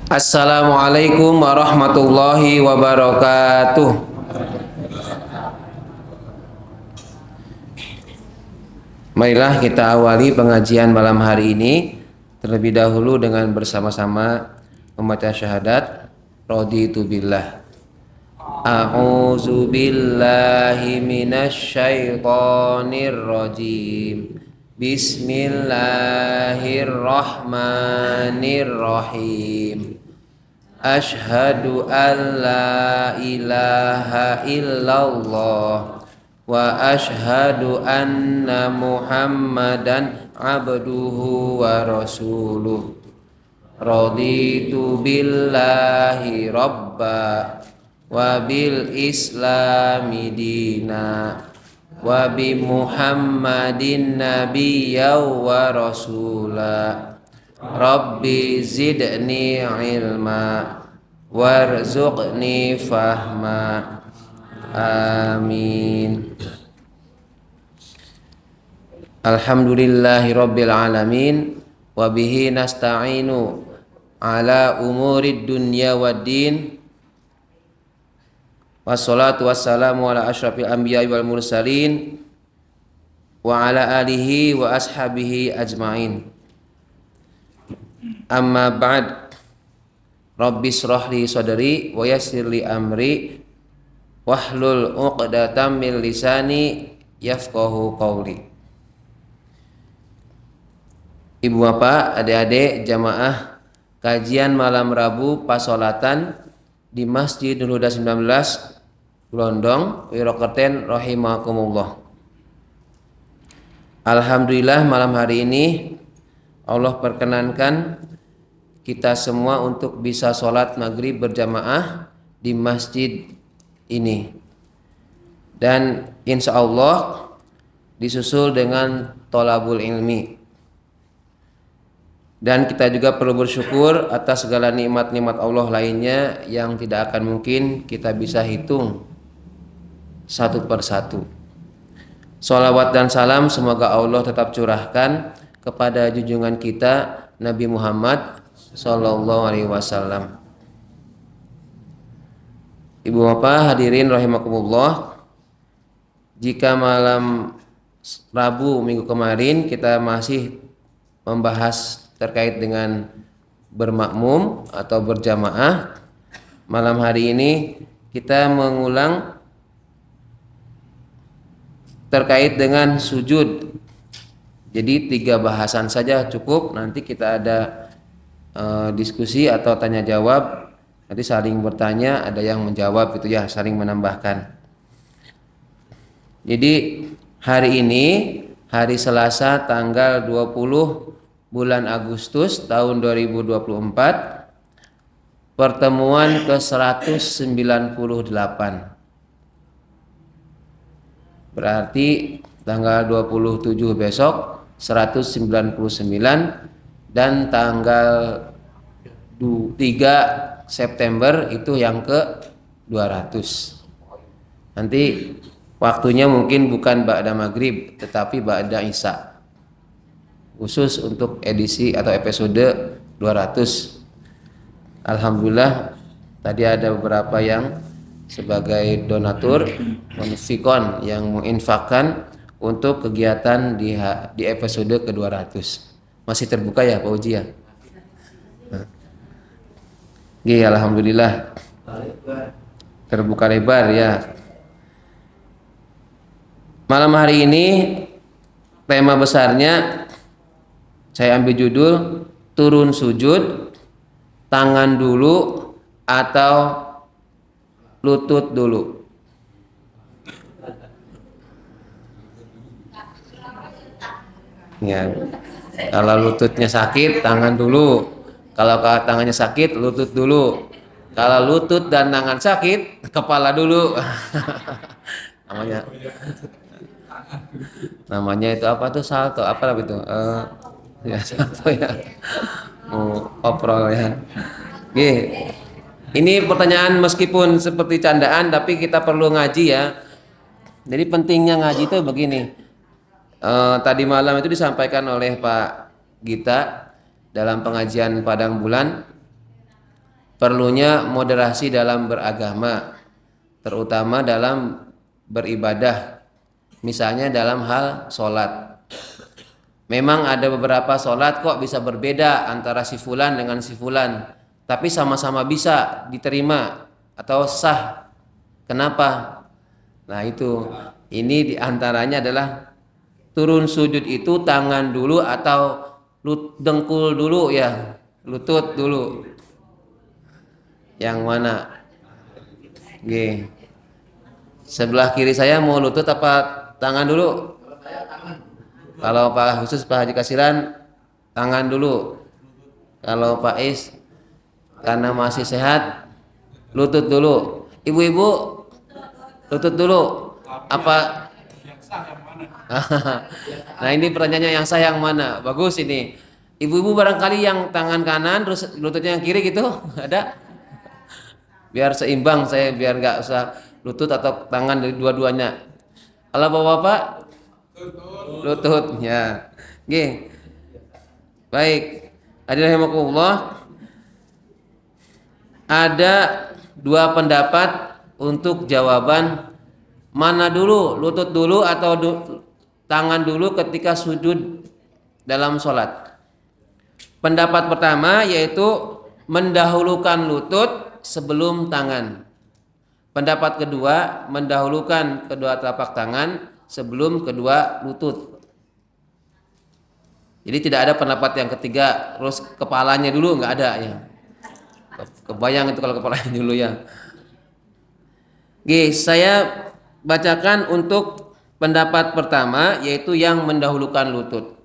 Assalamualaikum warahmatullahi wabarakatuh. Marilah kita awali pengajian malam hari ini terlebih dahulu dengan bersama-sama membaca syahadat raditu billah. A'udzu billahi minasyaitonir rajim. Bismillahirrahmanirrahim. Ashhadu an la ilaha illallah wa ashhadu anna Muhammadan abduhu wa rasuluh. Raditu billahi rabba wa bil islami dina wa bi Muhammadin nabiyya wa rasula. Rabbi zidni ilma warzuqni fahma. Amin. Alhamdulillahi rabbil alamin wa bihi nasta'inu ala umurid dunya waddin. Wassalatu wassalamu ala asyrafil anbiya'i wal mursalin wa ala alihi wa ashabihi ajmain. Amma ba'd. Rabbi shrah li sadri wa yassir li amri wahlul 'uqdatam min lisani yafqahu qawli. Ibu bapak, adik-adik jamaah kajian malam Rabu pasolatan di Masjid Nur Huda 19 Glondong Wirokerten rahimakumullah. Alhamdulillah malam hari ini Allah perkenankan kita semua untuk bisa sholat maghrib berjamaah di masjid ini, dan insya Allah disusul dengan tolabul ilmi. Dan kita juga perlu bersyukur atas segala nikmat-nikmat Allah lainnya yang tidak akan mungkin kita bisa hitung satu persatu. Sholawat dan salam semoga Allah tetap curahkan kepada junjungan kita Nabi Muhammad Sallallahu Alaihi Wasallam. Ibu bapak hadirin rahimakumullah, jika malam Rabu minggu kemarin kita masih membahas terkait dengan bermakmum atau berjamaah, malam hari ini kita mengulang terkait dengan sujud. Jadi 3 bahasan saja cukup, nanti kita ada diskusi atau tanya jawab, nanti saling bertanya, ada yang menjawab gitu ya, saling menambahkan. Jadi hari ini hari Selasa tanggal 20 bulan Agustus tahun 2024, pertemuan ke-198. Berarti tanggal 27 besok 199, dan tanggal 3 September itu yang ke-200. Nanti waktunya mungkin bukan ba'da maghrib tetapi ba'da isya, khusus untuk edisi atau episode 200. Alhamdulillah tadi ada beberapa yang sebagai donatur munfikon yang menginfakkan untuk kegiatan di episode ke-200. Masih terbuka ya Pak Uji ya? Alhamdulillah terbuka lebar ya. Malam hari ini tema besarnya saya ambil judul turun sujud, tangan dulu atau lutut dulu. Ya, kalau lututnya sakit tangan dulu, kalau tangannya sakit lutut dulu, kalau lutut dan tangan sakit kepala dulu. namanya itu apa tuh, salto apa itu, ya salto ya, oprol ya. Ini pertanyaan meskipun seperti candaan tapi kita perlu ngaji ya. Jadi pentingnya ngaji itu begini. Tadi malam itu disampaikan oleh Pak Gita dalam pengajian Padang Bulan perlunya moderasi dalam beragama, terutama dalam beribadah, misalnya dalam hal sholat. Memang ada beberapa sholat kok bisa berbeda antara si fulan dengan si fulan, tapi sama-sama bisa diterima atau sah. Kenapa? Nah itu, ini diantaranya adalah turun sujud itu tangan dulu atau dengkul dulu ya, lutut dulu. Yang mana? Oke. Sebelah kiri saya mau lutut apa tangan dulu? Kalau Pak Khusus, Pak Haji Kasiran, tangan dulu. Kalau Pak Is, karena masih sehat, lutut dulu. Ibu-ibu, lutut dulu. Apa? Nah ini pertanyaannya, yang sah yang mana? Bagus ini. Ibu-ibu barangkali yang tangan kanan, terus lututnya yang kiri gitu, ada? Biar seimbang saya, biar nggak usah lutut atau tangan dari dua-duanya. Kalau bapak-bapak, lututnya. Oke. Baik. Hadirin rahimakumullah. Ada dua pendapat untuk jawaban mana dulu, lutut dulu atau tangan dulu ketika sujud dalam sholat. Pendapat pertama yaitu mendahulukan lutut sebelum tangan. Pendapat kedua mendahulukan kedua telapak tangan sebelum kedua lutut. Jadi tidak ada pendapat yang ketiga terus kepalanya dulu, nggak ada ya. Kebayang itu kalau kepalanya dulu ya. Oke, saya bacakan untuk pendapat pertama yaitu yang mendahulukan lutut.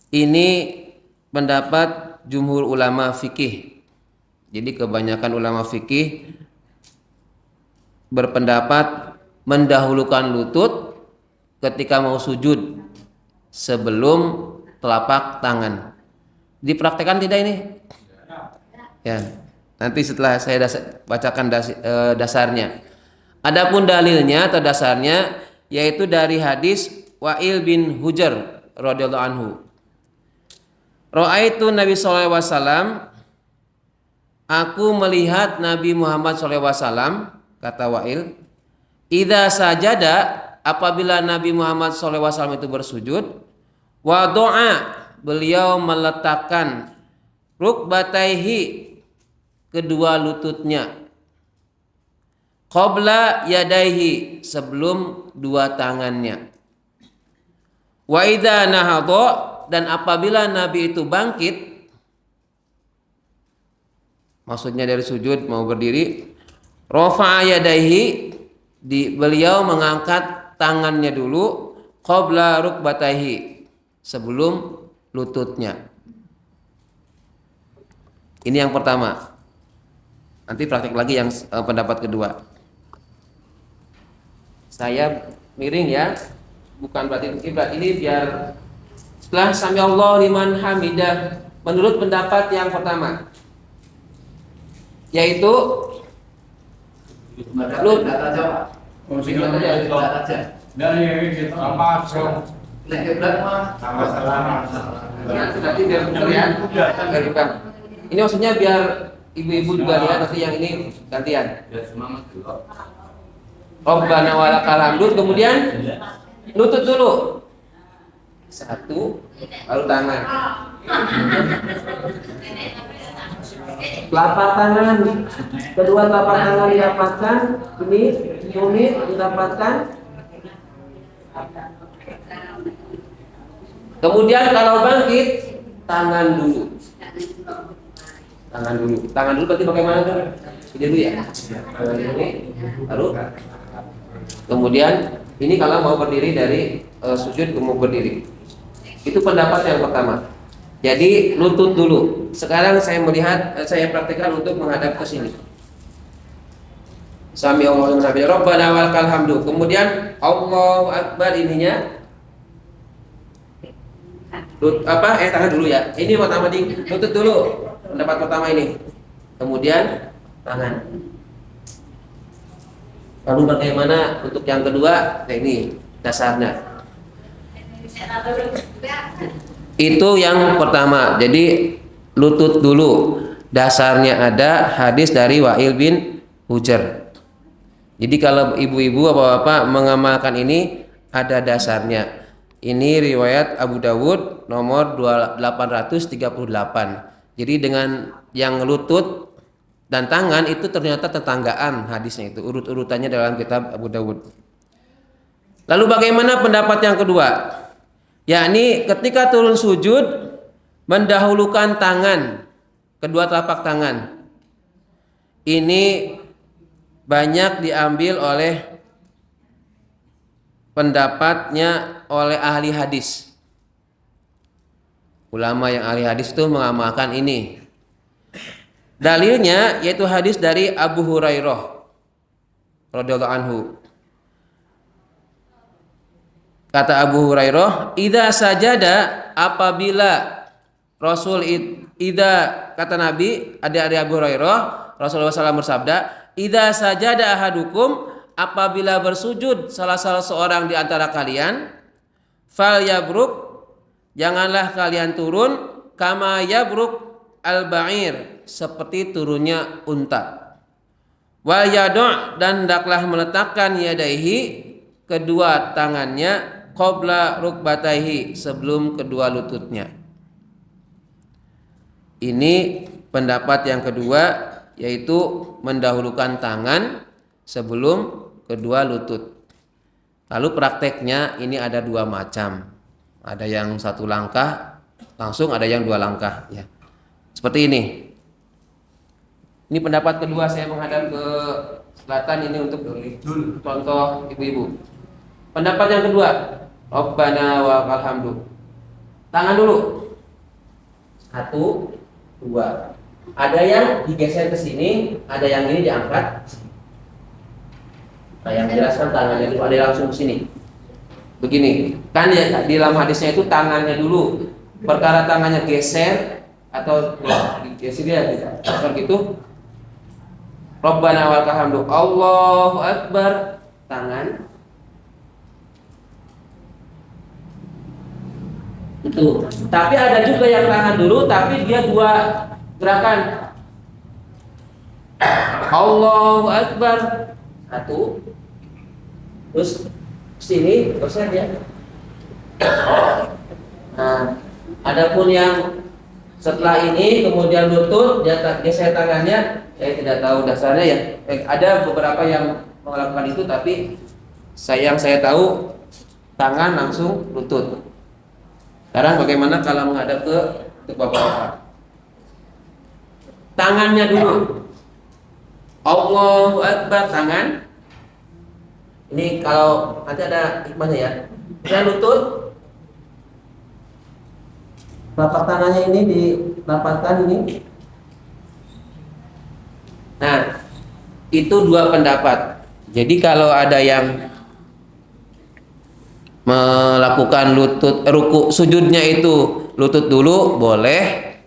Ini pendapat jumhur ulama fikih. Jadi kebanyakan ulama fikih berpendapat mendahulukan lutut ketika mau sujud sebelum telapak tangan. Dipraktekkan tidak ini? Ya, nanti setelah saya bacakan dasarnya. Adapun dalilnya atau dasarnya yaitu dari hadis Wa'il bin Hujr radhiyallahu anhu. Ra'aitu Nabi sallallahu alaihi wasallam, aku melihat Nabi Muhammad sallallahu alaihi wasallam, kata Wa'il, idza sajada, apabila Nabi Muhammad sallallahu alaihi wasallam itu bersujud, wa doa, beliau meletakkan rukbataihi, kedua lututnya, qabla yadaihi, sebelum dua tangannya, wa idza nahadha, dan apabila Nabi itu bangkit, maksudnya dari sujud mau berdiri, rafa'a yadaihi, beliau mengangkat tangannya dulu, qabla rukbataihi, sebelum lututnya. Ini yang pertama. Nanti praktek lagi yang pendapat kedua. Saya miring ya, bukan berarti kiblat. Ini biar setelah sami Allah liman hamidah, menurut pendapat yang pertama, yaitu ini maksudnya biar ibu-ibu juga lihat, nanti yang ini gantian. Rabbana walakal hamdu, kemudian lutut dulu. Satu, lalu tangan. Telapak tangan, kedua telapak tangan didapatkan, ini unit didapatkan. Kemudian kalau bangkit, tangan dulu. Tangan dulu berarti bagaimana tuh? Ini dulu ya. Tangan dulu, lalu kemudian ini kalau mau berdiri dari sujud mau berdiri. Itu pendapat yang pertama. Jadi lutut dulu. Sekarang saya melihat, saya praktikkan untuk menghadap ke sini. Sami Allahu liman hamidah, Rabbana walakal hamdu. Kemudian Allahu akbar, ininya tangan dulu ya. Ini pertama lutut dulu. Pendapat pertama ini. Kemudian tangan. Lalu bagaimana untuk yang kedua? Nah ini dasarnya. Itu yang pertama. Jadi lutut dulu. dasarnya ada hadis dari Wa'il bin Hujr. Jadi kalau ibu-ibu bapak-bapak mengamalkan ini ada dasarnya. Ini riwayat Abu Dawud nomor 838. Jadi dengan yang lutut dan tangan itu ternyata tetanggaan hadisnya itu urut-urutannya dalam kitab Abu Dawud. Lalu bagaimana pendapat yang kedua? Yakni ketika turun sujud mendahulukan tangan, kedua telapak tangan. Ini banyak diambil oleh pendapatnya oleh ahli hadis. Ulama yang ahli hadis itu mengamalkan ini. Dalilnya yaitu hadis dari Abu Hurairah radhiyallahu anhu. Kata Abu Hurairah, "Idza sajada," apabila Rasul kata Nabi, ada Abu Hurairah, Rasulullah SAW bersabda, "Idza sajada ahadukum," apabila bersujud salah seorang di antara kalian, "fal yabruk," janganlah kalian turun, "kama yabruk al-ba'ir," seperti turunnya unta. "Wal yadu'," dan hendaklah meletakkan yadaihi, kedua tangannya, qabla rukbataihi, sebelum kedua lututnya. Ini pendapat yang kedua, yaitu mendahulukan tangan sebelum kedua lutut. Lalu prakteknya ini ada dua macam. Ada yang satu langkah langsung, ada yang dua langkah ya. Seperti ini. Ini pendapat kedua, saya menghadap ke selatan ini untuk contoh ibu-ibu. Pendapat yang kedua, Rabbana wa lakal hamdu. Tangan dulu. 1, 2. Ada yang digeser ke sini, ada yang ini diangkat. Nah, yang menjelaskan tangannya dulu, ada yang langsung ke sini. Begini, kan ya di dalam hadisnya itu tangannya dulu. Perkara tangannya geser atau geser dia seperti itu. Rabbana wa lakal hamdu. Allahu akbar. Tangan itu. Tapi ada juga yang tangan dulu tapi dia dua gerakan. Allahu akbar. 1. Terus sini geser dia. Nah, adapun yang setelah ini kemudian lutut dia geser tangannya, saya tidak tahu dasarnya ya. Ada beberapa yang melakukan itu tapi yang saya tahu tangan langsung lutut. Sekarang bagaimana kalau menghadap ke bapak-bapak? Tangannya dulu. Allahu Akbar, tangan. Ini kalau nanti ada hikmahnya ya. Dan lutut. Telapak tangannya ini dirapatkan ini. Nah, itu dua pendapat. Jadi kalau ada yang melakukan ruku sujudnya itu lutut dulu boleh,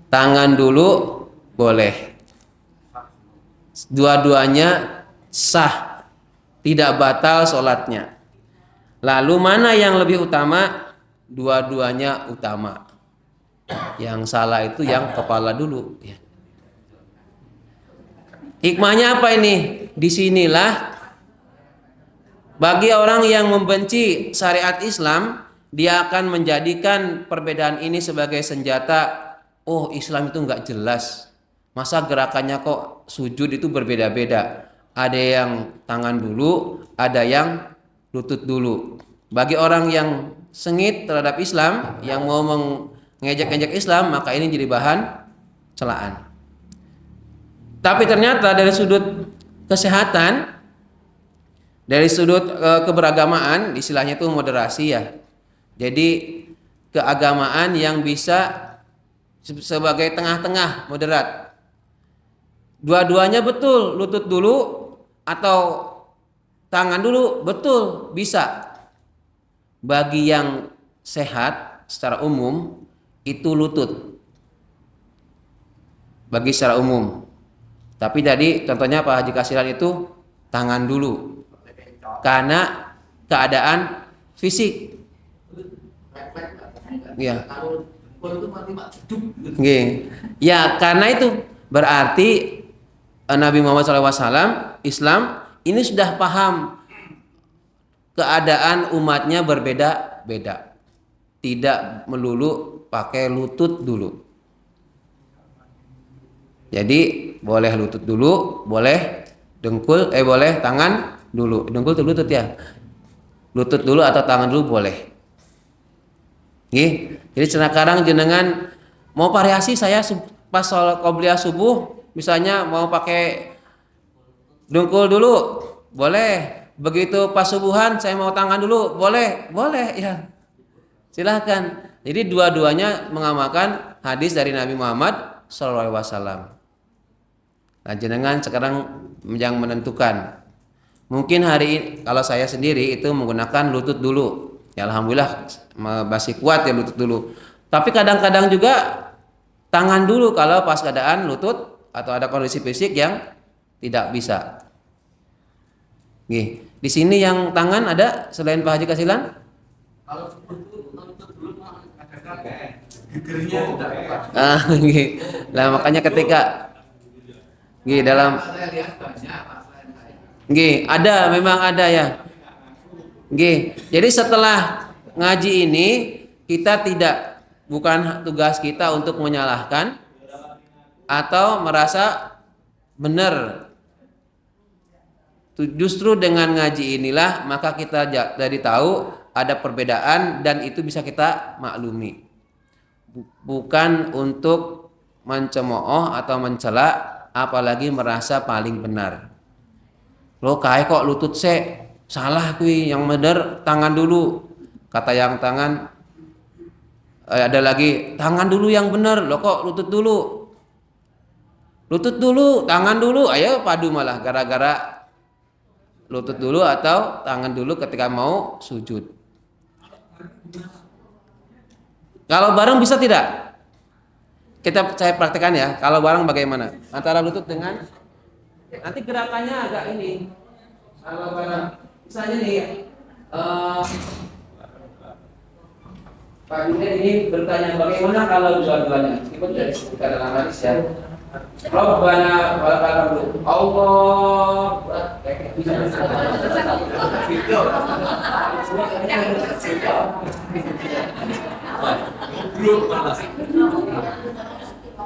tangan dulu boleh, dua-duanya sah, tidak batal sholatnya. Lalu mana yang lebih utama? Dua-duanya utama. Yang salah itu yang kepala dulu. Hikmahnya apa ini? Disinilah bagi orang yang membenci syariat Islam, dia akan menjadikan perbedaan ini sebagai senjata. Oh, Islam itu nggak jelas. Masa gerakannya kok sujud itu berbeda-beda. Ada yang tangan dulu, ada yang lutut dulu. Bagi orang yang sengit terhadap Islam, yang mau mengejek-ejek Islam, maka ini jadi bahan celaan. Tapi ternyata dari sudut kesehatan, dari sudut keberagamaan, istilahnya itu moderasi ya. Jadi keagamaan yang bisa sebagai tengah-tengah, moderat. Dua-duanya betul, lutut dulu atau tangan dulu betul, bisa. Bagi yang sehat secara umum itu lutut. Bagi secara umum. Tapi tadi contohnya Pak Haji Kasiran itu tangan dulu. Karena keadaan fisik. Ya. Nggih. Ya, karena itu berarti Nabi Muhammad SAW Islam ini sudah paham keadaan umatnya berbeda-beda. Tidak melulu pakai lutut dulu. Jadi boleh lutut dulu, boleh dengkul, boleh tangan dulu. Dengkul tuh lutut ya. Lutut dulu atau tangan dulu boleh. Nggih. Jadi sekarang jenengan mau variasi saya pas sholat qobliyah subuh misalnya mau pakai dengkul dulu, boleh. Begitu pas subuhan saya mau tangan dulu, boleh, boleh ya. Silahkan. Jadi dua-duanya mengamalkan hadis dari Nabi Muhammad SAW. Nah, jenengan sekarang yang menentukan. Mungkin hari ini kalau saya sendiri itu menggunakan lutut dulu. Ya alhamdulillah masih kuat ya lutut dulu. Tapi kadang-kadang juga tangan dulu kalau pas keadaan lutut atau ada kondisi fisik yang tidak bisa. Nih, di sini yang tangan ada selain Pak Haji Kasilan? Kalau lutut dulu ada gegernya tidak apa. Lah makanya ketika dalam ada memang ada ya. Jadi setelah ngaji ini kita bukan tugas kita untuk menyalahkan atau merasa benar. Justru dengan ngaji inilah maka kita jadi tahu ada perbedaan dan itu bisa kita maklumi. Bukan untuk mencemooh atau mencela apalagi merasa paling benar. Lo kayak kok lutut salah kui, yang bener tangan dulu. Kata yang tangan ada lagi tangan dulu yang bener. Lo kok lutut dulu? Lutut dulu, tangan dulu. Ayo padu malah gara-gara lutut dulu atau tangan dulu ketika mau sujud. Kalau bareng bisa tidak? Saya praktekkan ya. Kalau bareng bagaimana? Antara lutut dengan nanti gerakannya agak ini. Kalau bareng misalnya nih Pak Junaid ini bertanya bagaimana kalau dua-duanya meskipun tidak disebutkan dalam hadis ya. Rabbana walakal hamdu. Allah bisa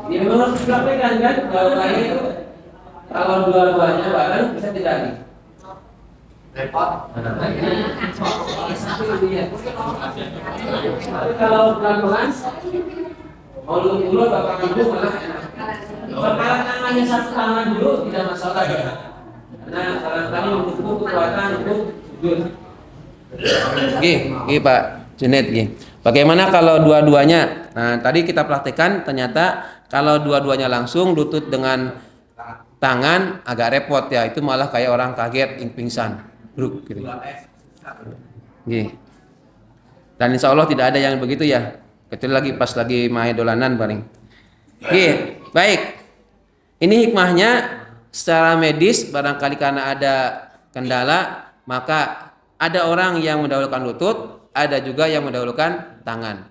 ini memang disampaikan kan jawabannya itu kalau dua-duanya bareng bisa tidak nih? Repot. Tapi kalau pelan-pelan mau dulu bapak ibu malah enak. Kalau tangannya satu tangan dulu tidak masalah ya. Karena kadang-kadang butuh kekuatan untuk sujud. Gih Pak Junaid gih. Bagaimana kalau dua-duanya? Nah tadi kita praktekkan ternyata kalau dua-duanya langsung lutut dengan tangan agak repot ya. Itu malah kayak orang kaget pingsan. Gitu. Gih. Dan insya Allah tidak ada yang begitu ya. Kecuali lagi pas lagi main dolanan paling. Gih. Baik. Ini hikmahnya secara medis barangkali karena ada kendala maka ada orang yang mendahulukan lutut, ada juga yang mendahulukan tangan.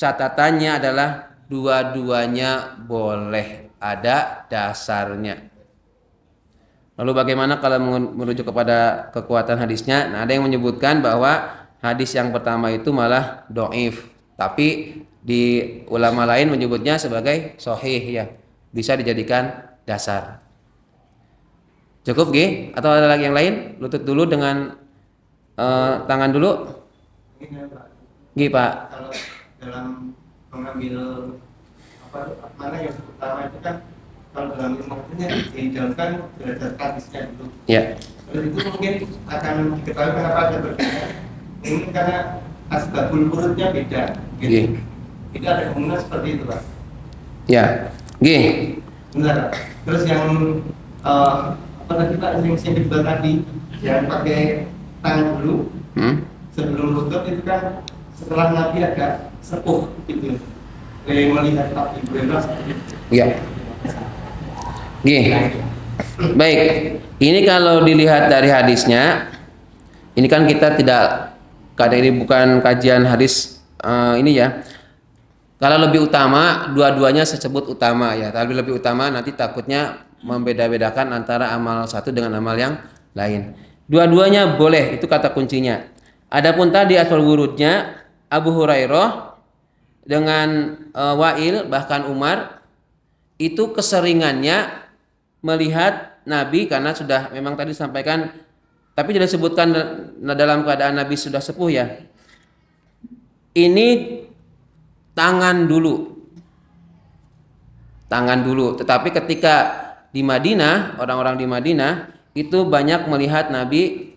Catatannya adalah dua-duanya boleh, ada dasarnya. Lalu bagaimana kalau merujuk kepada kekuatan hadisnya? Nah, ada yang menyebutkan bahwa hadis yang pertama itu malah dhaif, tapi di ulama lain menyebutnya sebagai sahih ya. Bisa dijadikan dasar. Cukup G? Atau ada lagi yang lain? Lutut dulu dengan tangan dulu. G Pak. Kalau dalam mengambil mana yang pertama itu kan kalau dalam ilmunya dihidangkan berdasarkan hadisnya dulu. Ya. Terus itu mungkin akan diketahui kenapa ada berbeda. Mungkin karena asbabul wurudnya beda. Gitu. Itu ada kemungkinan seperti itu Pak. Ya. Gih. Benar. Terus yang apa tadi Pak yang dibuat tadi yang pakai tangan dulu sebelum lutut itu kan setelah Nabi agak sepuh gitu. Melihat Nabi Ibrahim seperti itu. Ya. Gih. Baik. Ini kalau dilihat dari hadisnya, ini kan kita tidak, karena ini bukan kajian hadis ini ya. Kalau lebih utama, dua-duanya disebut utama ya. Tapi lebih utama nanti takutnya membeda-bedakan antara amal satu dengan amal yang lain. Dua-duanya boleh, itu kata kuncinya. Adapun tadi asal wurudnya Abu Hurairah dengan Wa'il bahkan Umar itu keseringannya melihat Nabi karena sudah memang tadi disampaikan, tapi tidak disebutkan dalam keadaan Nabi sudah sepuh ya. Ini tangan dulu. Tetapi ketika di Madinah, orang-orang di Madinah itu banyak melihat Nabi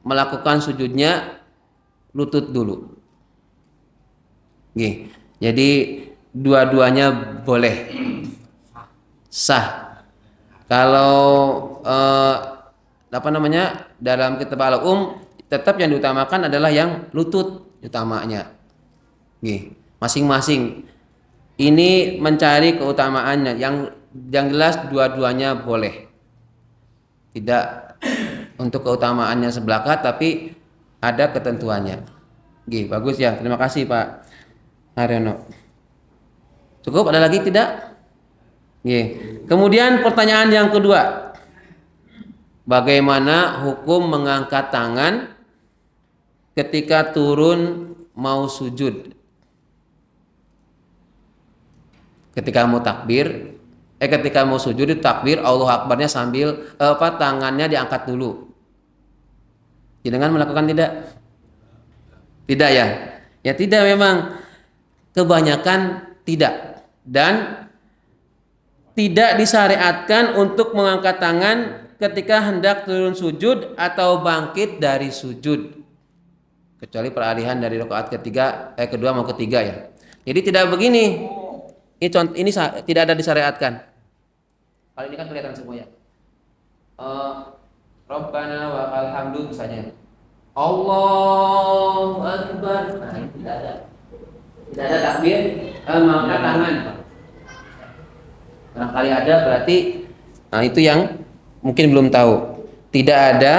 melakukan sujudnya lutut dulu. Jadi dua-duanya boleh, sah. Kalau dalam kitab al-um tetap yang diutamakan adalah yang lutut utamanya. Masing-masing ini mencari keutamaannya. Yang jelas dua-duanya boleh. Tidak untuk keutamaannya sebelaka, tapi ada ketentuannya. Bagus ya. Terima kasih Pak Haryono. Cukup? Ada lagi tidak? Kemudian pertanyaan yang kedua, bagaimana hukum mengangkat tangan ketika turun mau sujud? Ketika mau takbir, ketika mau sujud itu takbir Allahu Akbarnya sambil tangannya diangkat dulu. Jangan melakukan tidak? Tidak ya? Ya tidak, memang kebanyakan tidak, dan tidak disyariatkan untuk mengangkat tangan ketika hendak turun sujud atau bangkit dari sujud, kecuali peralihan dari rakaat kedua mau ketiga ya. Jadi tidak begini. Ini tidak ada disyariatkan. Kalau ini kan kelihatan semuanya. Rabbana wa alhamdu misalnya. Allahu Akbar. Nah, ini tidak ada. Tidak ada takbir mengangkat tangan. Barangkali ada berarti itu yang mungkin belum tahu. Tidak ada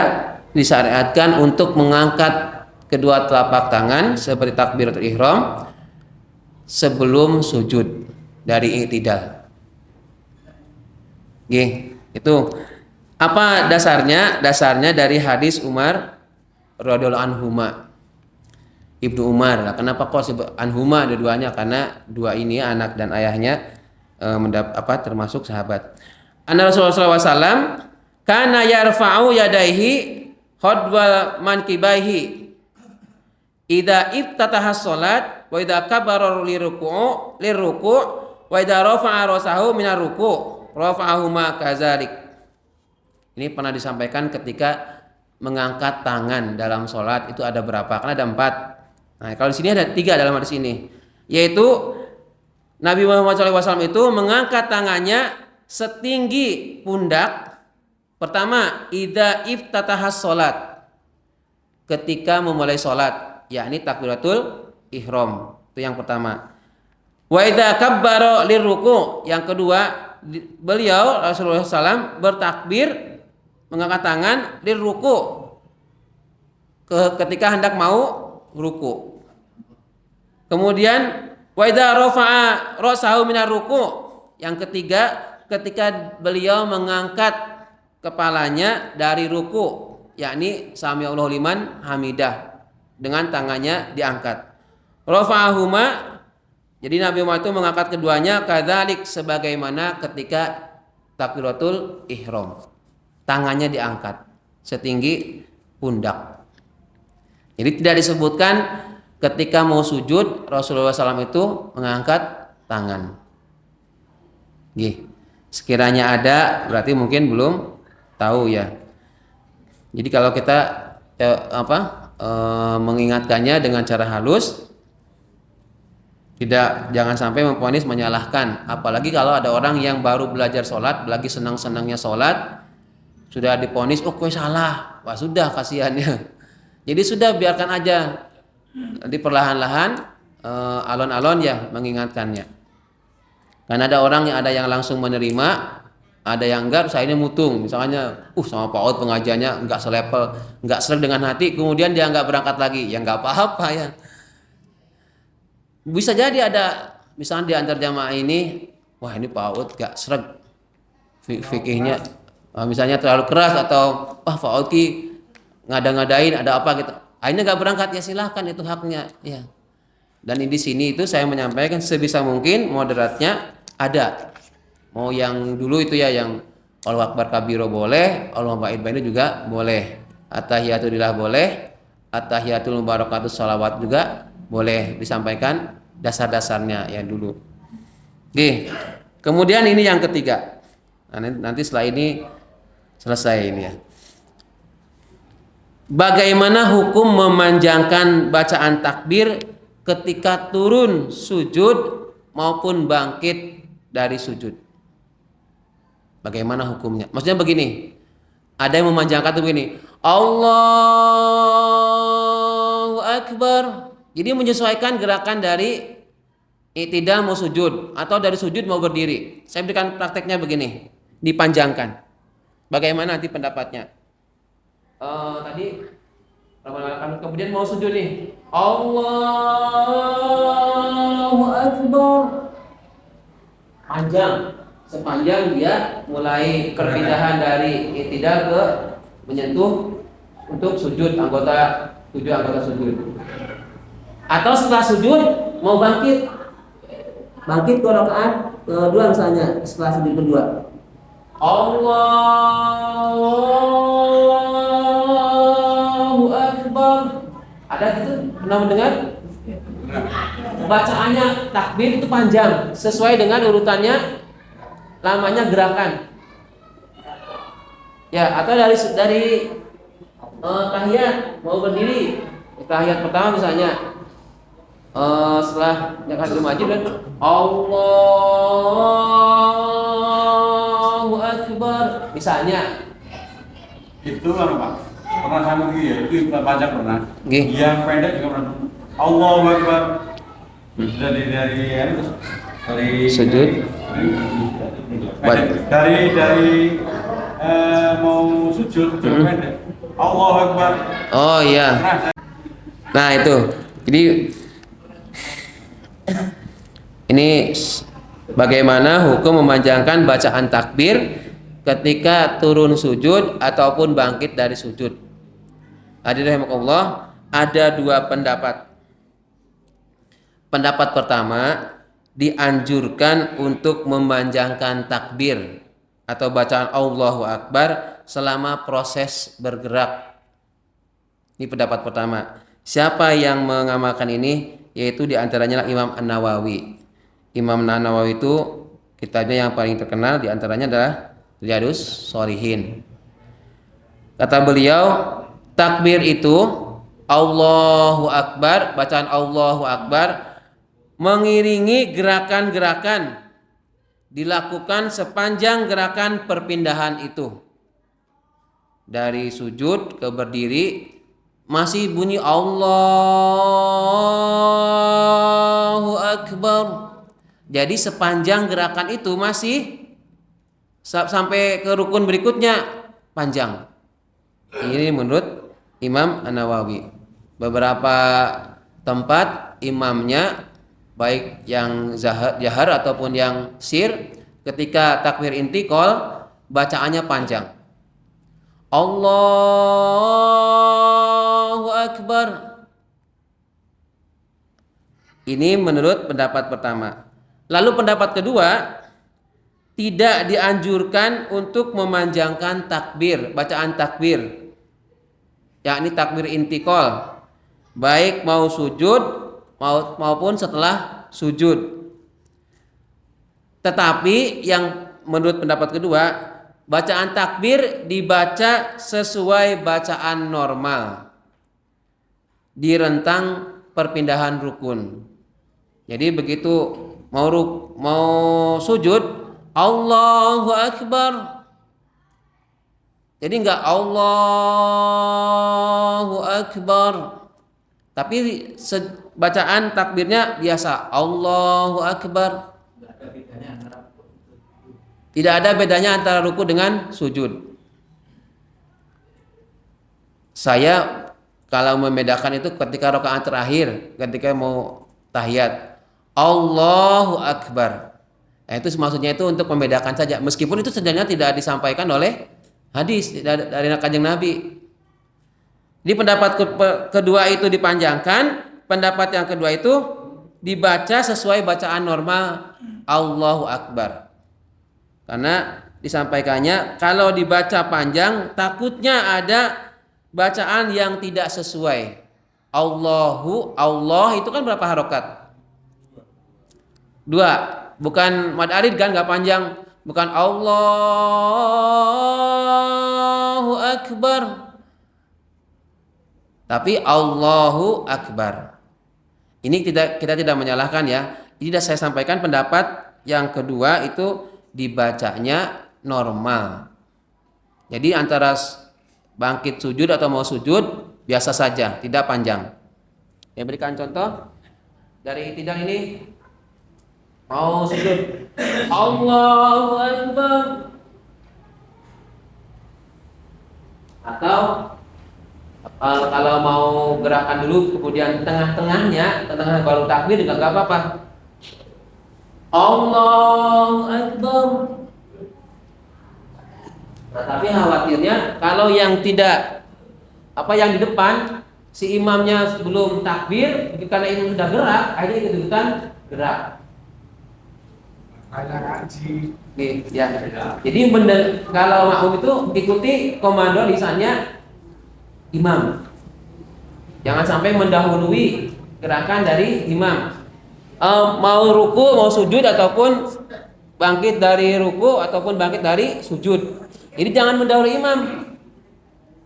disyariatkan untuk mengangkat kedua telapak tangan seperti takbiratul ihram sebelum sujud dari i'tidal. Itu apa dasarnya? Dasarnya dari hadis Umar radhiyallahu anhuma. Ibnu Umar. Nah, kenapa kok sebut anhuma dua-duanya? Karena dua ini anak dan ayahnya termasuk sahabat. Anna Rasulullah SAW kana yarfa'u yadaihi hadwa mankibaihi idza iftataha shalat wa idza kabara liruku' wa idza rafa'a rasahu minar ruku' rafa'ahuma kadzalik. Ini pernah disampaikan ketika mengangkat tangan dalam sholat itu ada berapa? Karena ada 4. Nah, kalau di sini ada 3 dalam hadis ini, yaitu Nabi Muhammad SAW itu mengangkat tangannya setinggi pundak. Pertama, idza iftatahas sholat, ketika memulai sholat, yakni takbiratul ihram, itu yang pertama. Wa idza kabbara liruku', yang kedua, beliau Rasulullah SAW bertakbir mengangkat tangan liruku', ketika hendak mau ruku'. Kemudian wa idza rafa'a ra'sahu minar ruku', yang ketiga ketika beliau mengangkat kepalanya dari ruku', yakni sami Allahu liman hamidah, dengan tangannya diangkat. Rafa'ahuma, jadi Nabi Muhammad itu mengangkat keduanya kadzalik, sebagaimana ketika takbiratul ihram, tangannya diangkat setinggi pundak. Jadi tidak disebutkan ketika mau sujud Rasulullah SAW itu mengangkat tangan. Sekiranya ada berarti mungkin belum tahu ya. Jadi kalau kita mengingatkannya dengan cara halus, jangan sampai memvonis menyalahkan. Apalagi kalau ada orang yang baru belajar sholat, lagi senang-senangnya sholat, sudah divonis, kue salah, wah sudah kasihannya. Jadi sudah biarkan aja. Nanti perlahan-lahan alon-alon ya mengingatkannya. Karena ada orang yang langsung menerima, ada yang enggak, saya ini mutung. Misalnya, sama Pak Out pengajiannya enggak selevel, enggak serag dengan hati, kemudian dia enggak berangkat lagi, ya enggak apa-apa ya. Bisa jadi ada misalnya di antar jamaah ini, wah ini Pak Ud gak sreg fikihnya, misalnya terlalu keras atau wah Pak Ud ngada-ngadain ada apa gitu. Akhirnya gak berangkat, ya silahkan itu haknya ya. Dan di sini itu saya menyampaikan sebisa mungkin moderatnya ada. Mau yang dulu itu ya yang Allahu Akbar kabiro boleh, Allahu Akbar bainu juga boleh. Attahiyatulillah boleh, Attahiyatul mubarakatus shalawat juga boleh disampaikan dasar-dasarnya ya dulu. Oke. Kemudian ini yang ketiga. Nah, nanti setelah ini selesai ini ya. Bagaimana hukum memanjangkan bacaan takbir ketika turun sujud maupun bangkit dari sujud? Bagaimana hukumnya? Maksudnya begini, ada yang memanjangkan tuh begini, Allahu Akbar. Jadi menyesuaikan gerakan dari i'tidal mau sujud atau dari sujud mau berdiri. Saya berikan prakteknya begini, dipanjangkan. Bagaimana nanti pendapatnya? Tadi kemudian mau sujud nih, Allahu Akbar, panjang, sepanjang dia mulai perpindahan dari i'tidal ke menyentuh untuk sujud anggota sujud. Atau setelah sujud mau bangkit ke rakaat kedua misalnya, setelah sujud kedua, Allahu Akbar. Ada gitu? Pernah mendengar? Bacaannya takbir itu panjang sesuai dengan urutannya, lamanya gerakan. Ya, atau dari tahiyat mau berdiri. Tahiyat pertama misalnya setelah Tahiyatul Masjid dan Allahu Akbar misalnya. Itu kan Pak, pernah sama dia, itu panjang pernah. Gih. Yang pendek juga pernah. Allahu Akbar. Dari Sujud. dari mau sujud pendek. Allahu Akbar. Oh iya. Nah itu. Jadi ini bagaimana hukum memanjangkan bacaan takbir ketika turun sujud ataupun bangkit dari sujud. Hadirin rahimakumullah, ada dua pendapat. Pendapat pertama, dianjurkan untuk memanjangkan takbir atau bacaan Allahu Akbar selama proses bergerak. Ini pendapat pertama. Siapa yang mengamalkan ini? Yaitu diantaranya Imam An-Nawawi. Imam An-Nawawi itu kitabnya yang paling terkenal diantaranya adalah Riyadhus Shalihin. Kata beliau, takbir itu Allahu Akbar, bacaan Allahu Akbar mengiringi gerakan-gerakan dilakukan sepanjang gerakan perpindahan itu. Dari sujud ke berdiri masih bunyi Allahu Akbar. Jadi sepanjang gerakan itu masih sampai ke rukun berikutnya panjang. Ini menurut Imam An-Nawawi. Beberapa tempat imamnya baik yang jahar ataupun yang sir ketika takbir intiqal bacaannya panjang. Allahu Akbar. Ini menurut pendapat pertama. Lalu pendapat kedua, tidak dianjurkan untuk memanjangkan takbir, bacaan takbir, yakni takbir intiqal, baik mau sujud maupun setelah sujud. Tetapi yang menurut pendapat kedua, bacaan takbir dibaca sesuai bacaan normal di rentang perpindahan rukun. Jadi begitu mau sujud Allahu Akbar. Jadi enggak Allahu Akbar, tapi bacaan takbirnya biasa Allahu Akbar. Tidak ada bedanya antara ruku dengan sujud. Saya kalau membedakan itu ketika rakaat terakhir, ketika mau tahiyat, Allahu Akbar. Nah, itu maksudnya itu untuk membedakan saja. Meskipun itu sebenarnya tidak disampaikan oleh hadis dari Kanjeng Nabi. Di pendapat kedua itu dipanjangkan, pendapat yang kedua itu dibaca sesuai bacaan normal Allahu Akbar. Karena disampaikannya kalau dibaca panjang takutnya ada bacaan yang tidak sesuai. Allah itu kan berapa harokat? 2. Bukan mad arid kan, nggak panjang. Bukan Allahu Akbar, tapi Allahu Akbar. Ini kita tidak menyalahkan ya. Ini sudah saya sampaikan pendapat yang kedua itu dibacanya normal. Jadi antara bangkit sujud atau mau sujud biasa saja, tidak panjang. Saya berikan contoh dari tidak ini. Mau sujud Allahu Akbar, atau kalau mau gerakan dulu kemudian tengah-tengahnya baru takbir juga nggak apa-apa. Allahu Akbar. Nah, tapi khawatirnya kalau yang tidak yang di depan si imamnya sebelum takbir karena ini sudah gerak, akhirnya ikut-ikutan gerak. Ya. Jadi kalau makmum itu ikuti komando lisannya imam. Jangan sampai mendahului gerakan dari imam. Mau ruku, mau sujud ataupun bangkit dari ruku ataupun bangkit dari sujud. Jadi jangan mendahului imam.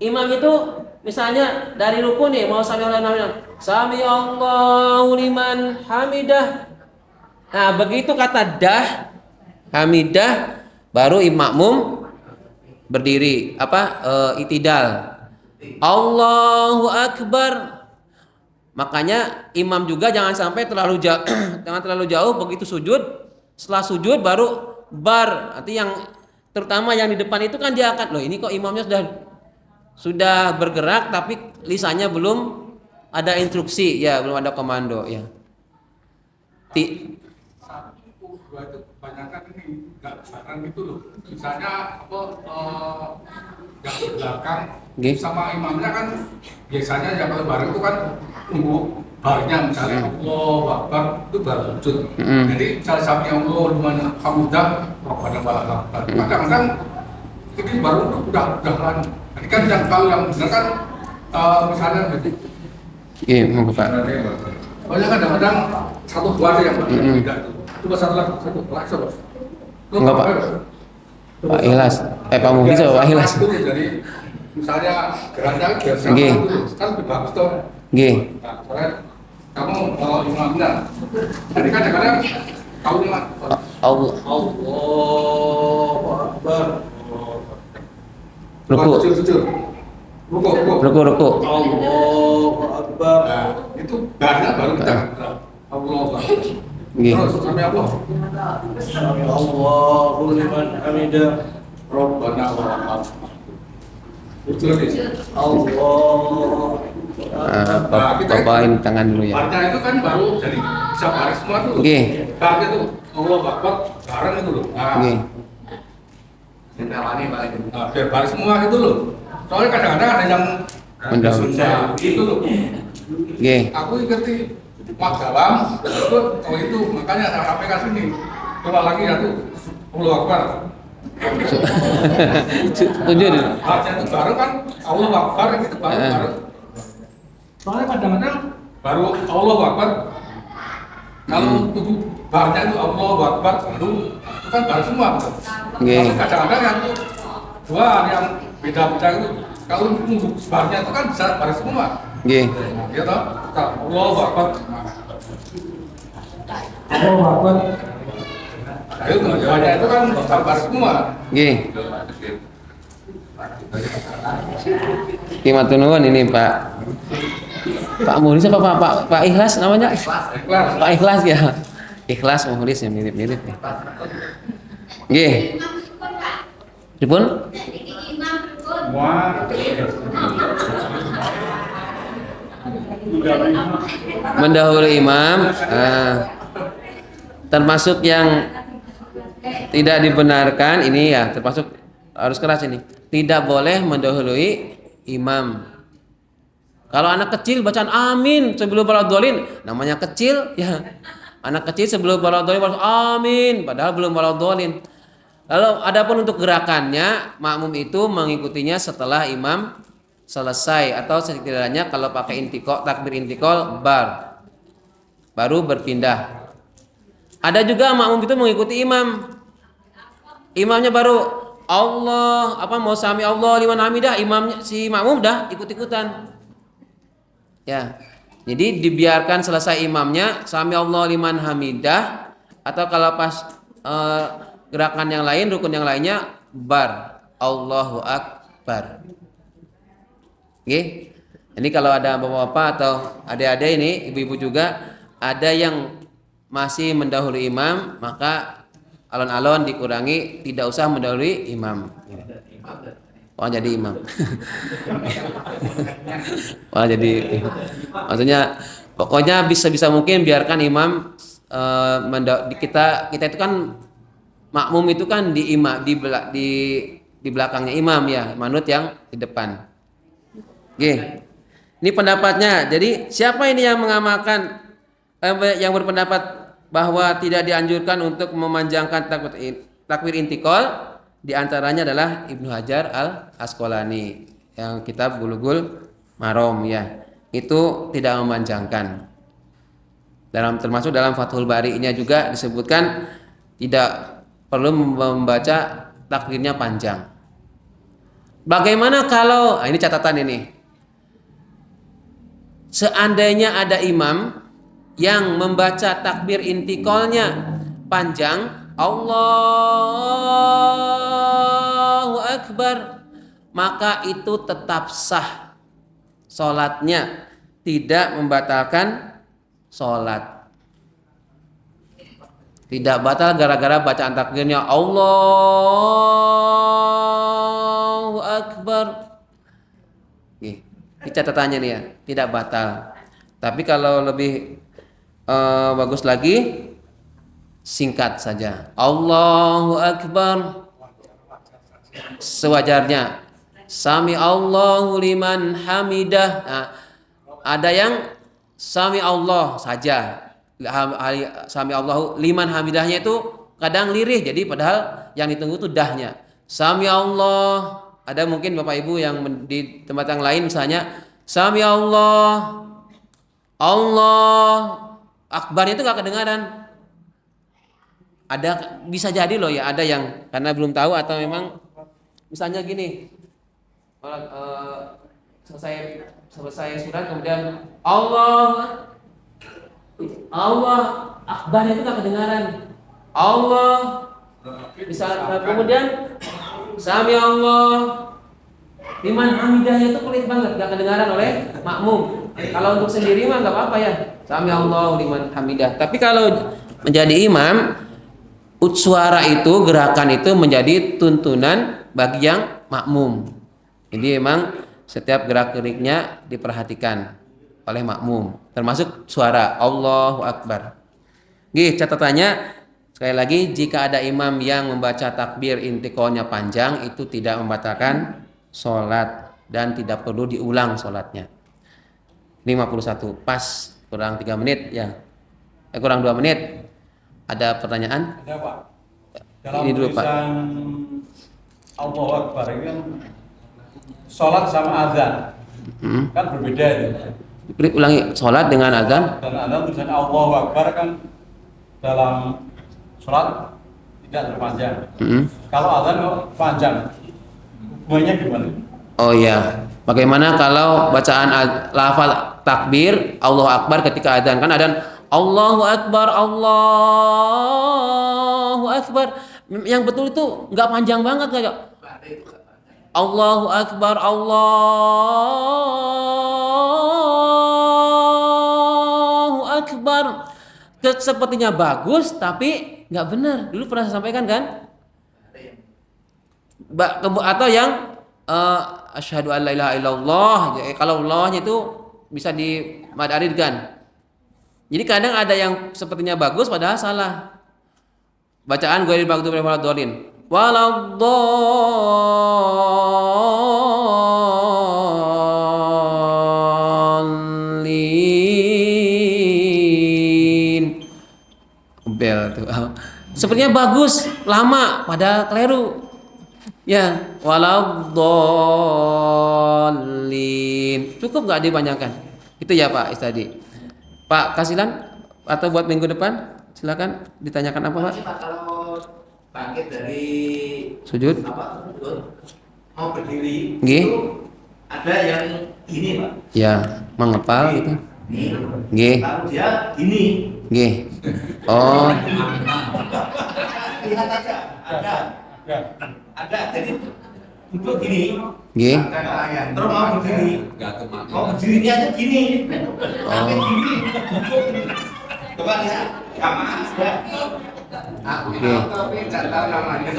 Imam itu misalnya dari ruku nih mau sami Allahu liman hamidah. Nah, begitu kata dah hamidah baru makmum berdiri itidal. Allahu Akbar. Makanya imam juga jangan sampai terlalu jauh jangan terlalu jauh begitu sujud. Setelah sujud baru bar. Arti yang terutama yang di depan itu kan dia akan loh ini kok imamnya sudah bergerak tapi lisannya belum ada instruksi ya, belum ada komando ya. Itu kebanyakan ini nggak barang gitu loh. Misalnya nggak di belakang sama imamnya kan biasanya ya kalau bareng itu kan tunggu barnya misalnya Allah Akbar itu baru sujud. Jadi salah satunya Allah liman hamidah Rabbana walakal hamd. Kadang-kadang ini baru udah kan. Jadi kan yang kalau yang benar kan misalnya mau Pak. Banyak kadang-kadang satu dua yang berbeda itu. Coba satu lagi. Enggak Pak. Pak Ikhlas. Pak Mugi coba Pak Ikhlas. Jadi misalnya geraknya biasa kan lebih bagus tuh. Nggih. Nah, soalnya kamu kalau imamnya. Jadi kadang-kadang kamu Allah. Allahu Akbar. Ruku. Ruku. Allahu Akbar. Nah, itu baru kita Allahu Akbar. Terus sampai Allah. Allahu liman hamidah Rabbana walakal hamd. Allah. Bawain tangan dulu ya. Artinya itu kan baru jadi bisa baris semua tuh. Nggih. Artinya itu Allah Akbar bareng itu loh. Nggih. Nah, biar baris semua itu loh. Soalnya kadang-kadang ada yang mendahului itu loh. Nggih. Aku ikuti mak dalam, kalau itu makanya saya sampaikan sini. Coba lagi ya tuh, Allah Akbar. Setuju dulu. Baca itu baru kan Allah Akbar itu baru. Soalnya kadang-kadang baru Allah Akbar. Kalau tubuh barnya itu Allah Akbar baru itu kan baru semua. Tapi kadang-kadang yang itu dua yang beda-beda itu kalau tubuh barnya itu kan bisa baru semua. Nggih. Ya toh? Allahu Akbar. Allahu Akbar. Ayo jawabannya itu kan sabar semua. Nggih. Matur nuwun ini Pak Muhlis apa Pak Ikhlas namanya? Ikhlas. Pak Ikhlas ya. Ikhlas Muhlis ya mirip-mirip ya. Nggih. Pripun? Mendahului imam. Termasuk yang tidak dibenarkan ini ya, termasuk harus keras ini. Tidak boleh mendahului imam. Kalau anak kecil bacaan amin sebelum waladhdallin, namanya kecil ya. Anak kecil sebelum waladhdallin amin, padahal belum waladhdallin. Lalu adapun untuk gerakannya, makmum itu mengikutinya setelah imam selesai atau setidaknya kalau pakai intikal, takbir intikal baru berpindah. Ada juga makmum itu mengikuti imam. Imamnya baru Allah mau sami Allah liman hamidah, imamnya si makmum dah ikut-ikutan. Ya. Jadi dibiarkan selesai imamnya sami Allah liman hamidah, atau kalau pas gerakan yang lain, rukun yang lainnya Allahu akbar. Oke. Ini kalau ada bapak-bapak atau adik-adik ini, ibu-ibu juga ada yang masih mendahului imam, maka alon-alon dikurangi, tidak usah mendahului imam. Oh jadi imam. Oh jadi maksudnya pokoknya bisa mungkin biarkan imam kita itu kan makmum itu kan di belakangnya imam ya, manut yang di depan. Oke. Ini pendapatnya. Jadi siapa ini yang mengamalkan yang berpendapat bahwa tidak dianjurkan untuk memanjangkan takbir intikal? Di antaranya adalah Ibnu Hajar Al-Asqalani yang kitab Bulughul Maram ya. Itu tidak memanjangkan. Termasuk dalam Fathul Bari-nya juga disebutkan tidak perlu membaca takbirnya panjang. Bagaimana kalau ini catatan ini. Seandainya ada imam yang membaca takbir intikalnya panjang, Allahu Akbar, maka itu tetap sah sholatnya, tidak membatalkan sholat. Tidak batal gara-gara bacaan takbirnya Allahu Akbar. Ini catatannya nih ya, tidak batal. Tapi kalau lebih bagus lagi, singkat saja. Allahu Akbar sewajarnya. Sami Allahu liman hamidah. Nah, ada yang sami Allah saja. Sami Allahu liman hamidahnya itu kadang lirih, jadi padahal yang ditunggu itu dahnya. Sami Allah. Ada mungkin Bapak Ibu yang di tempat yang lain misalnya Sami Allah Akbarnya itu gak kedengaran. Ada bisa jadi loh ya, ada yang karena belum tahu atau memang misalnya gini, selesai surat kemudian Allah Akbarnya itu gak kedengaran. Allah bisa kemudian Sami Allah liman hamidahnya itu pelit banget, gak kedengaran oleh makmum. Kalau untuk sendiri mah gak apa-apa ya, Sami Allah liman hamidah. Tapi kalau menjadi imam, suara itu, gerakan itu menjadi tuntunan bagi yang makmum. Jadi memang setiap gerak-geriknya diperhatikan oleh makmum, termasuk suara Allahu Akbar. Catatannya sekali lagi, jika ada imam yang membaca takbir intiqalnya panjang, itu tidak membatalkan sholat dan tidak perlu diulang sholatnya. 51 pas, kurang 3 menit ya, kurang 2 menit. Ada pertanyaan? Ada Pak. Dalam ini dulu Pak. Allahu Akbar ini kan sholat sama azan kan berbeda itu. Ulangi, sholat dengan azan. Dan azan tulisan Allahu Akbar kan dalam sholat tidak terpanjang. Kalau azan kok panjang, hukumnya gimana? Oh iya, bagaimana kalau bacaan lafal takbir Allahu Akbar ketika azan? Kan azan Allahu Akbar, Allahu Akbar. Yang betul itu nggak panjang banget kayak Allahu Akbar, Allahu Akbar. Sepertinya bagus tapi nggak benar. Dulu pernah saya sampaikan kan? Atau yang asyhadu an la ilaha illallah. Kalau Allahnya itu bisa dimadaridkan. Jadi kadang ada yang sepertinya bagus padahal salah. bacaan ghairil maghdubi alaihim waladdallin. Waladdallin. Bel tuh. Sepertinya bagus, lama pada keliru. Ya, waladdallin. Cukup nggak dipanjangkan? Itu ya Pak Istadi. Pak Kasilan atau buat minggu depan silakan ditanyakan apa Pak? Kalau bangkit dari Sujud? sujud, mau berdiri Nggih. itu ada yang gini Pak. Ya, mengepal gitu. Nih. Nggih. Lalu dia gini. Nggih. Oh, Lihat aja. Ada. Jadi duduk gini. nggih. Terus mau berdiri. Mau berdirinya aja gini. Sampai gini. Duduk gini. Coba lihat. Jamaah sudah. Aku tapi nggak tahu namanya.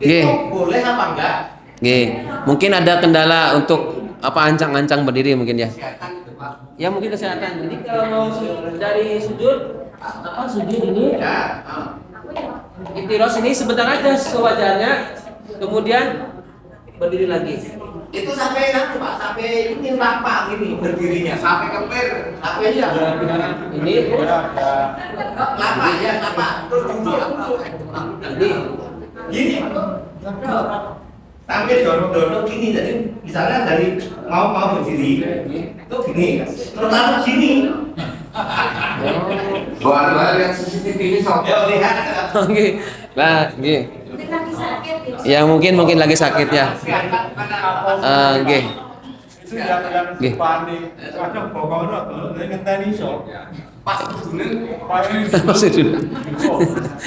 Nggih. Itu boleh apa enggak? Nggih. Mungkin ada kendala untuk apa ancang-ancang berdiri mungkin ya. Kesehatan itu Pak. Ya mungkin kesehatan. Jadi kalau mau dari sujud apa sujud ini Ya. Iktiros ini sebentar aja sewajarnya, kemudian berdiri lagi. Itu sampai nanti Pak, sampai ini lapang ini berdirinya, sampai kemper, sampai aja. Ini terus Lapang ya, lapang. Terus duduk. ini Gini. Sampai dorong-dorong gini, jadi misalnya dari mau berdiri, itu gini, terus lalu gini. Wah, lihat CCTV ini soalnya lihat. oke. Nah, nggih. Ya mungkin lagi sakit ya. Nggih. Itu yang Nggih. panik. Kadang pokoknya kalau dia ngenteni iso. Pas kudunen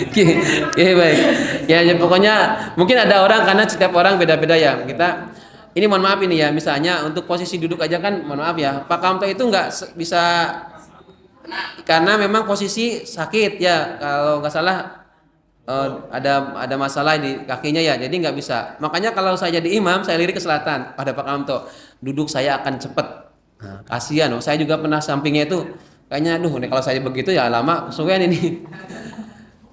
Oke, baik. Ya, pokoknya mungkin ada orang karena setiap orang beda-beda ya. Ini mohon maaf ini ya, misalnya untuk posisi duduk aja kan, mohon maaf ya. Pak Kamto itu nggak bisa karena memang posisi sakit ya. Kalau nggak salah ada masalah di kakinya ya, jadi nggak bisa. Makanya kalau saya jadi imam, saya lirik ke selatan pada Pak Kamto. Duduk saya akan cepet. Nah, kasihan, saya juga pernah sampingnya itu. Kayaknya nih kalau saya begitu ya lama kesuwen ini.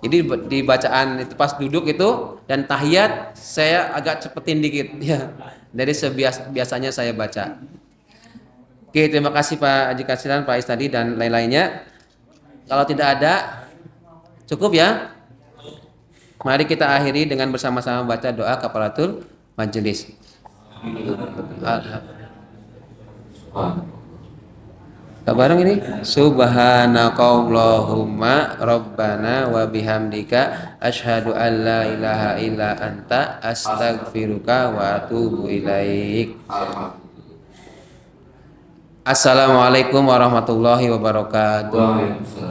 Jadi di bacaan itu pas duduk itu dan tahiyat saya agak cepetin dikit ya. Dari biasanya saya baca. Oke, terima kasih Pak Haji Kasilan, Pak Istadi dan lain-lainnya. Kalau tidak ada cukup ya. Mari kita akhiri dengan bersama-sama baca doa kafaratul majelis. Bareng ini subhanakallahumma rabbana wa bihamdika asyhadu an la ilaha illa anta astaghfiruka wa atubu ilaik. Assalamualaikum warahmatullahi wabarakatuh.